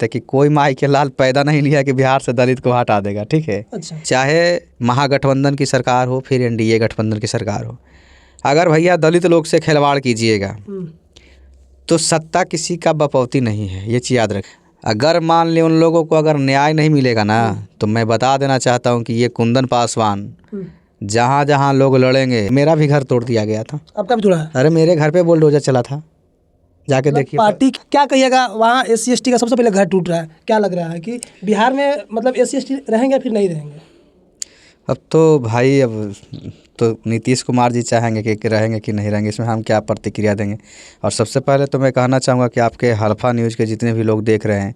कि कोई माई के लाल पैदा नहीं लिया कि बिहार से दलित को हटा देगा, ठीक है। अच्छा। चाहे महागठबंधन की सरकार हो फिर एनडीए गठबंधन की सरकार हो, अगर भैया दलित लोग से खिलवाड़ कीजिएगा तो सत्ता किसी का बपौती नहीं है, ये चीज़ याद रखें। अगर मान लें उन लोगों को अगर न्याय नहीं मिलेगा ना, तो मैं बता देना चाहता हूँ कि ये कुंदन पासवान जहाँ जहाँ लोग लड़ेंगे। मेरा भी घर तोड़ दिया गया था। आपका भी तोड़ा है? अरे मेरे घर पे बुलडोजर चला था, जाके देखिए। पार्टी क्या कहिएगा, वहाँ SC/ST का सबसे पहले घर टूट रहा है, क्या लग रहा है कि बिहार में मतलब SC/ST रहेंगे फिर नहीं रहेंगे? अब तो भाई अब तो नीतीश कुमार जी चाहेंगे कि रहेंगे कि नहीं रहेंगे, इसमें हम क्या प्रतिक्रिया देंगे। और सबसे पहले तो मैं कहना चाहूँगा कि आपके हल्फा न्यूज़ के जितने भी लोग देख रहे हैं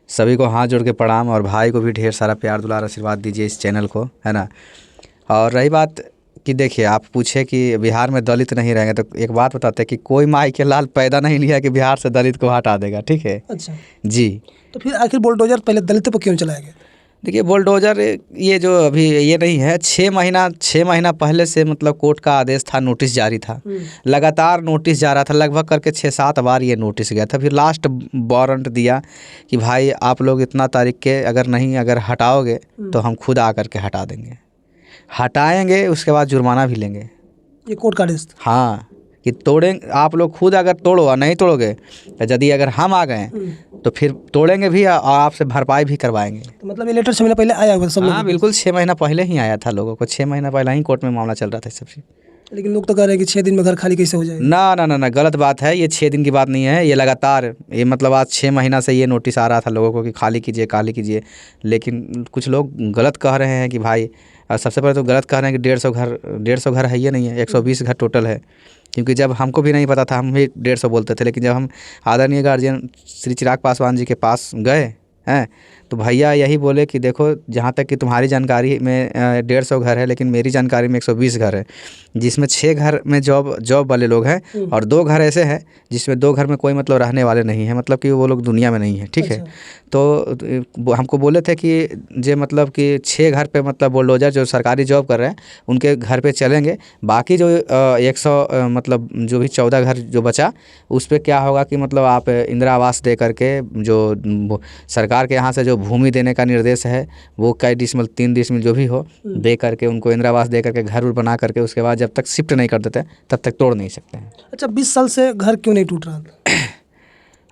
सभी को हाथ जोड़ के प्रणाम, और भाई को भी ढेर सारा प्यार दुलार आशीर्वाद दीजिए इस चैनल को, है ना। और रही बात कि देखिए, आप पूछे कि बिहार में दलित नहीं रहेंगे, तो एक बात बताते हैं कि कोई माई के लाल पैदा नहीं लिया कि बिहार से दलित को हटा देगा, ठीक है। अच्छा जी। तो फिर आखिर बुलडोजर पहले दलितों पर क्यों चलाया गया? देखिए बुलडोजर ये जो अभी ये नहीं है, 6 महीना पहले से मतलब कोर्ट का आदेश था, नोटिस जारी था, लगातार नोटिस जा रहा था, लगभग करके 6-7 बार ये नोटिस गया था। फिर लास्ट वारंट दिया कि भाई आप लोग इतना तारीख के अगर हटाओगे तो हम खुद आकर के हटा देंगे, हटाएंगे, उसके बाद जुर्माना भी लेंगे। ये कोर्ट का आदेश था? हाँ, कि तोड़ेंगे आप लोग खुद, अगर तोड़ो और नहीं तोड़ोगे तो यदि अगर हम आ गए तो फिर तोड़ेंगे भी और आपसे भरपाई भी करवाएंगे। तो मतलब ये लेटर 6 महीने पहले आया हुआ सब? हाँ बिल्कुल, 6 महीना पहले ही आया था, लोगों को 6 महीना पहले ही कोर्ट में मामला चल रहा था सबसे। लेकिन लोग तो कह रहे हैं कि 6 दिन में घर खाली कैसे हो जाएगा? ना ना ना ना, गलत बात है, ये 6 दिन की बात नहीं है, ये लगातार, ये मतलब आज 6 महीना से ये नोटिस आ रहा था लोगों को कि खाली कीजिए खाली कीजिए। लेकिन कुछ लोग गलत कह रहे हैं कि भाई, सबसे पहले तो गलत कह रहे हैं कि 150 घर है, ये नहीं है, 120 घर टोटल है। क्योंकि जब हमको भी नहीं पता था, हम भी 150 बोलते थे, लेकिन जब हम आदरणीय गार्जियन श्री चिराग पासवान जी के पास गए हैं तो भैया यही बोले कि देखो, जहाँ तक कि तुम्हारी जानकारी में 150 घर है, लेकिन मेरी जानकारी में 120 घर है, जिसमें 6 घर में जॉब वाले लोग हैं और 2 घर ऐसे हैं जिसमें 2 घर में कोई मतलब रहने वाले नहीं हैं, मतलब कि वो लोग दुनिया में नहीं है, ठीक है। तो हमको बोले थे कि जे मतलब कि 6 घर पे मतलब बुलडोजर जो सरकारी जॉब कर रहे हैं उनके घर पे चलेंगे, बाकी जो 100 मतलब जो भी 14 घर जो बचा उस पर क्या होगा कि मतलब आप इंदिरा आवास दे करके, जो सरकार के यहाँ से जो भूमि देने का निर्देश है वो कई डिसमिल 3 डिसमिल जो भी हो दे करके, उनको इंदिरा आवास दे करके घर बना करके, उसके बाद जब तक शिफ्ट नहीं कर देते तब तक तोड़ नहीं सकते हैं। अच्छा, 20 साल से घर क्यों नहीं टूट रहा था?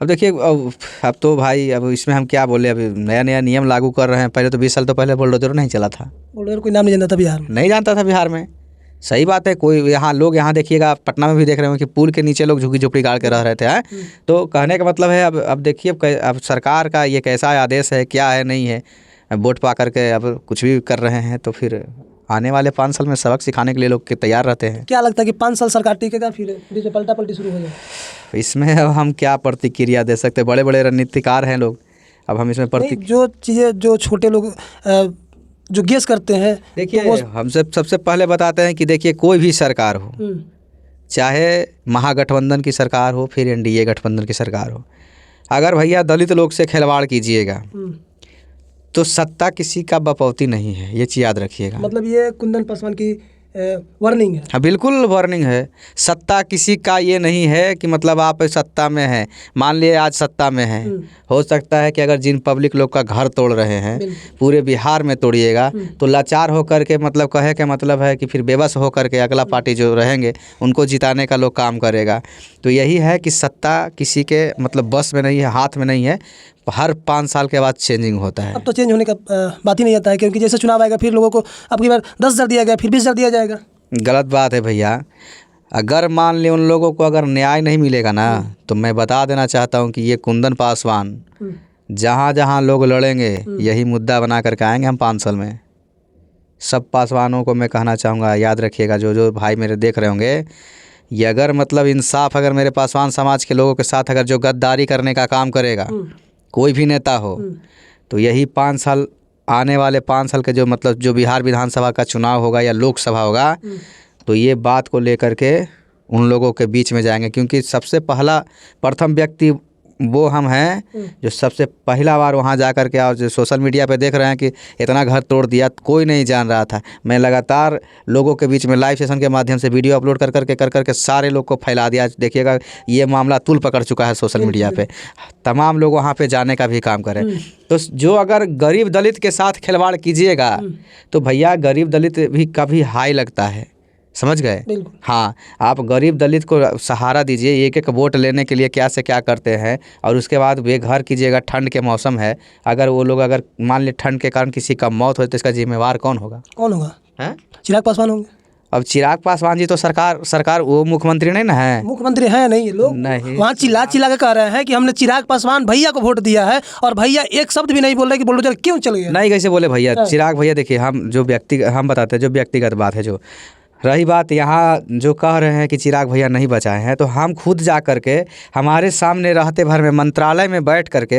अब देखिए, अब तो भाई, अब इसमें हम क्या बोले, अभी नया नया नियम लागू कर रहे हैं। पहले तो 20 साल तो पहले बुलडोजर नहीं चला था, बुलडोजर कोई नाम नहीं जानता था बिहार में, नहीं जानता था बिहार में। सही बात है, कोई यहाँ लोग यहाँ देखिएगा पटना में भी देख रहे हो कि पुल के नीचे लोग झुग्गी झोपड़ी गाड़ के रह रहे थे, हैं। तो कहने का मतलब है, अब देखिए, अब सरकार का ये कैसा आदेश है, क्या है, नहीं है, वोट पा करके अब कुछ भी कर रहे हैं, तो फिर आने वाले 5 साल में सबक सिखाने के लिए लोग के तैयार रहते हैं। क्या लगता है कि 5 साल सरकार टिकेगा, फिर बीच में पलटा पलटी शुरू हो जाए? इसमें अब हम क्या प्रतिक्रिया दे सकते हैं, बड़े बड़े रणनीतिकार हैं लोग, अब हम इसमें जो चीज़ें जो छोटे लोग जो गेस करते हैं, देखिए तो हमसे सबसे पहले बताते हैं कि देखिए, कोई भी सरकार हो, चाहे महागठबंधन की सरकार हो फिर एनडीए गठबंधन की सरकार हो, अगर भैया दलित लोग से खिलवाड़ कीजिएगा तो सत्ता किसी का बपौती नहीं है, ये चीज़ याद रखिएगा। मतलब ये कुंदन पासवान की वार्निंग है? हाँ बिल्कुल वार्निंग है। सत्ता किसी का ये नहीं है कि मतलब आप सत्ता में हैं, मान लिए आज सत्ता में हैं, हो सकता है कि अगर जिन पब्लिक लोग का घर तोड़ रहे हैं पूरे बिहार में तोड़िएगा तो लाचार होकर के, मतलब कहे के मतलब है कि फिर बेबस होकर के अगला पार्टी जो रहेंगे उनको जिताने का लोग काम करेगा। तो यही है कि सत्ता किसी के मतलब बस में नहीं है, हाथ में नहीं है, हर 5 साल के बाद चेंजिंग होता है। अब तो चेंज होने का बात ही नहीं आता है, क्योंकि जैसे चुनाव आएगा फिर लोगों को अब की बार 10,000 दिया गया, फिर 20,000 दिया जाएगा। गलत बात है भैया। अगर मान लें उन लोगों को अगर न्याय नहीं मिलेगा ना, तो मैं बता देना चाहता हूँ कि ये कुंदन पासवान जहाँ जहाँ लोग लड़ेंगे यही मुद्दा बना करके आएंगे हम 5 साल में। सब पासवानों को मैं कहना चाहूँगा, याद रखिएगा, जो भाई मेरे देख रहे होंगे, ये अगर मतलब इंसाफ अगर मेरे पासवान समाज के लोगों के साथ अगर जो गद्दारी करने का काम करेगा कोई भी नेता हो, तो यही 5 साल, आने वाले 5 साल के जो मतलब जो बिहार विधानसभा का चुनाव होगा या लोकसभा होगा, तो ये बात को लेकर के उन लोगों के बीच में जाएंगे। क्योंकि सबसे पहला प्रथम व्यक्ति वो हम हैं जो सबसे पहला बार वहाँ जा कर के और जो सोशल मीडिया पे देख रहे हैं कि इतना घर तोड़ दिया, कोई नहीं जान रहा था। मैं लगातार लोगों के बीच में लाइव सेशन के माध्यम से वीडियो अपलोड कर करके सारे लोग को फैला दिया। देखिएगा ये मामला तूल पकड़ चुका है सोशल मीडिया पे, तमाम लोग वहाँ पे जाने का भी काम करें। तो जो अगर गरीब दलित के साथ खिलवाड़ कीजिएगा तो भैया गरीब दलित भी कभी हाई लगता है, समझ गए। हाँ, आप गरीब दलित को सहारा दीजिए, एक एक वोट लेने के लिए क्या से क्या करते हैं, और उसके बाद बेघर कीजिएगा। ठंड के मौसम है, अगर वो लोग अगर मान ली ठंड के कारण किसी का मौत हो तो इसका जिम्मेवार कौन होगा? कौन होगा? हैं? चिराग पासवान होंगे। अब चिराग पासवान जी तो सरकार वो मुख्यमंत्री नहीं ना है। मुख्यमंत्री है नहीं, लोग नहीं। वहाँ चिल्ला के कह रहे हैं कि हमने चिराग पासवान भैया को वोट दिया है, और भैया एक शब्द भी नहीं बोल रहे कि बुलडोजर क्यों चल गया। नहीं, कैसे बोले भैया? चिराग भैया देखिए, हम बताते हैं जो व्यक्तिगत बात है। जो रही बात यहाँ जो कह रहे हैं कि चिराग भैया नहीं बचाए हैं, तो हम खुद जा कर के हमारे सामने रहते भर में मंत्रालय में बैठ करके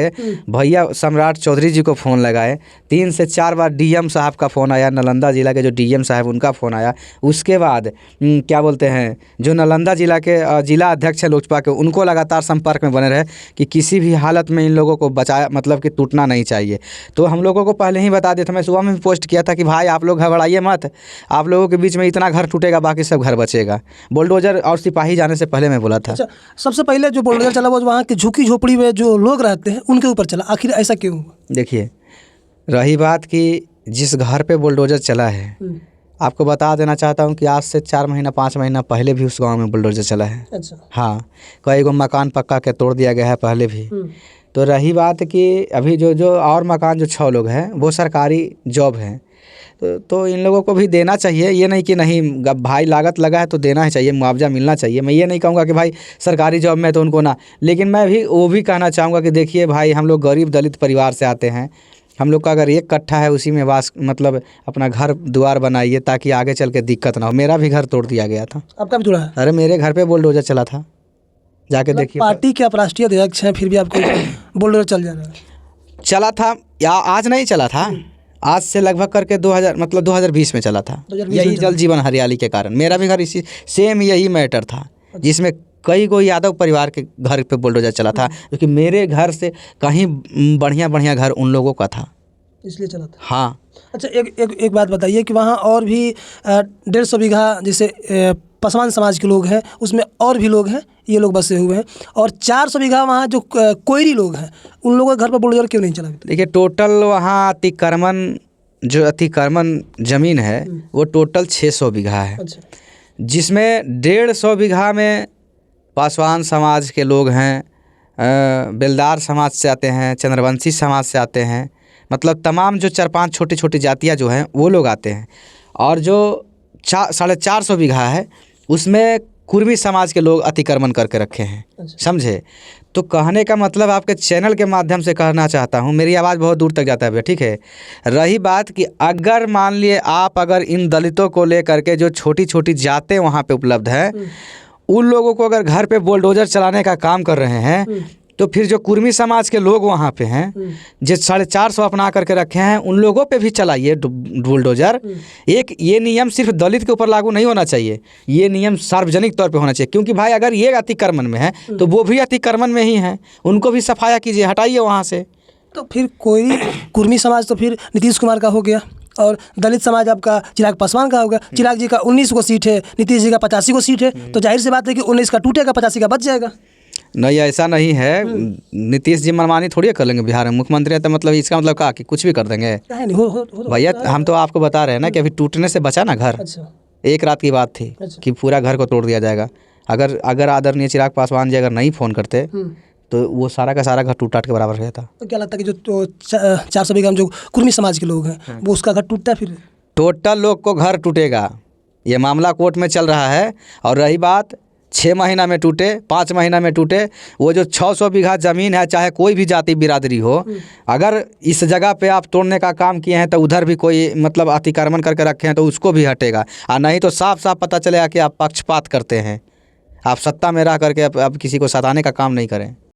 भैया सम्राट चौधरी जी को फ़ोन लगाए। 3 से 4 बार डीएम साहब का फ़ोन आया, नालंदा ज़िला के जो डीएम साहब उनका फ़ोन आया। उसके बाद क्या बोलते हैं, जो नालंदा ज़िला के ज़िला अध्यक्ष हैं लोजपा के, उनको लगातार संपर्क में बने रहे कि किसी भी हालत में इन लोगों को बचाया, मतलब कि टूटना नहीं चाहिए। तो हम लोगों को पहले ही बता दिया था, मैं सुबह में भी पोस्ट किया था कि भाई आप लोग घबराइए मत, आप लोगों के बीच में इतना घर टूटेगा, बाकी सब घर बचेगा। बुलडोजर और सिपाही जाने से पहले मैं बोला था। अच्छा, सबसे पहले जो बुलडोजर चला वो वहाँ की झुकी झोपड़ी में जो लोग रहते हैं उनके ऊपर चला, आखिर ऐसा क्यों हुआ? देखिए, रही बात कि जिस घर पे बुलडोजर चला है, आपको बता देना चाहता हूँ कि आज से 4 महीना 5 महीना पहले भी उस गांव में बुलडोजर चला है। अच्छा। हाँ, कई गो मकान पक्का के तोड़ दिया गया है पहले भी। तो रही बात कि अभी जो और मकान जो 6 लोग हैं वो सरकारी जॉब हैं, तो इन लोगों को भी देना चाहिए। ये नहीं कि नहीं, भाई लागत लगा है तो देना ही चाहिए, मुआवजा मिलना चाहिए। मैं ये नहीं कहूँगा कि भाई सरकारी जॉब में तो उनको ना, लेकिन मैं भी वो भी कहना चाहूँगा कि देखिए भाई, हम लोग गरीब दलित परिवार से आते हैं। हम लोग का अगर 1 कट्ठा है उसी में वास, मतलब अपना घर द्वार बनाइए ताकि आगे चल के दिक्कत ना हो। मेरा भी घर तोड़ दिया गया था। आपका भी तोड़ा है? अरे मेरे घर पे बुलडोजर चला था, जाके देखिए। पार्टी के आप राष्ट्रीय अध्यक्ष हैं, फिर भी आपको बुलडोजर चल जा रहा है? चला था या आज नहीं चला था, आज से लगभग करके 2020 में चला था। 2020 यही में चला। जल जीवन हरियाली के कारण मेरा भी घर इसी सेम यही मैटर था, जिसमें कई गो यादव परिवार के घर पे बुलडोजर चला था, क्योंकि मेरे घर से कहीं बढ़िया घर उन लोगों का था, इसलिए चला था। हाँ। अच्छा, एक बात बताइए कि वहाँ और भी 150 बीघा जैसे पासवान समाज के लोग हैं, उसमें और भी लोग हैं, ये लोग बसे हुए हैं, और 400 बीघा वहाँ जो कोयरी लोग हैं, उन लोगों के घर पर बुलडोजर क्यों नहीं चला? देखिए, टोटल वहाँ अतिक्रमण ज़मीन है वो टोटल 600 बीघा है। अच्छा। जिसमें 150 बीघा में पासवान समाज के लोग हैं, बेलदार समाज से आते हैं, चंद्रवंशी समाज से आते हैं, मतलब तमाम जो 4-5 छोटी छोटी जातियाँ जो हैं वो लोग आते हैं। और जो 450 बीघा है उसमें कुर्मी समाज के लोग अतिक्रमण करके रखे हैं। अच्छा। समझे? तो कहने का मतलब आपके चैनल के माध्यम से कहना चाहता हूँ, मेरी आवाज़ बहुत दूर तक जाता है भैया, ठीक है। रही बात कि अगर मान लिए आप अगर इन दलितों को लेकर के जो छोटी छोटी जातें वहाँ पे उपलब्ध हैं, उन लोगों को अगर घर पे बुलडोजर चलाने का काम कर रहे हैं, तो फिर जो कुर्मी समाज के लोग वहाँ पे हैं, जो 450 अपना करके रखे हैं, उन लोगों पे भी चलाइए बुलडोजर। एक ये नियम सिर्फ दलित के ऊपर लागू नहीं होना चाहिए, ये नियम सार्वजनिक तौर पे होना चाहिए, क्योंकि भाई अगर ये अतिक्रमण में है तो वो भी अतिक्रमण में ही हैं, उनको भी सफाया कीजिए, हटाइए वहाँ से। तो फिर कोई कुर्मी समाज तो फिर नीतीश कुमार का हो गया, और दलित समाज आपका चिराग पासवान का होगा। चिराग जी का 19 को सीट है, नीतीश जी का 85 को सीट है, तो जाहिर सी बात है कि 19 का टूटेगा, 85 का बच जाएगा। नहीं, ऐसा नहीं है। नीतीश जी मनमानी थोड़ी कर लेंगे बिहार में, मुख्यमंत्री है तो मतलब इसका मतलब क्या कि कुछ भी कर देंगे? नहीं, हो भैया, हम तो आपको बता रहे हैं ना कि अभी टूटने से बचा ना घर। अच्छा। 1 रात की बात थी कि पूरा घर को तोड़ दिया जाएगा। अगर आदरणीय चिराग पासवान जी अगर नहीं फ़ोन करते तो वो सारा का सारा घर टूट के बराबर रहता। तो क्या लगता है कि जो 400 बीघा में जो कुर्मी समाज के लोग हैं वो उसका घर टूटता है? फिर टोटल लोग को घर टूटेगा, ये मामला कोर्ट में चल रहा है। और रही बात 6 महीना में टूटे, 5 महीना में टूटे, वो जो 600 बीघा ज़मीन है, चाहे कोई भी जाति बिरादरी हो, अगर इस जगह पे आप तोड़ने का काम किए हैं तो उधर भी कोई मतलब अतिक्रमण करके रखे हैं तो उसको भी हटेगा। और नहीं तो साफ साफ पता चलेगा कि आप पक्षपात करते हैं, आप सत्ता में रह करके अब किसी को सताने का काम नहीं करें।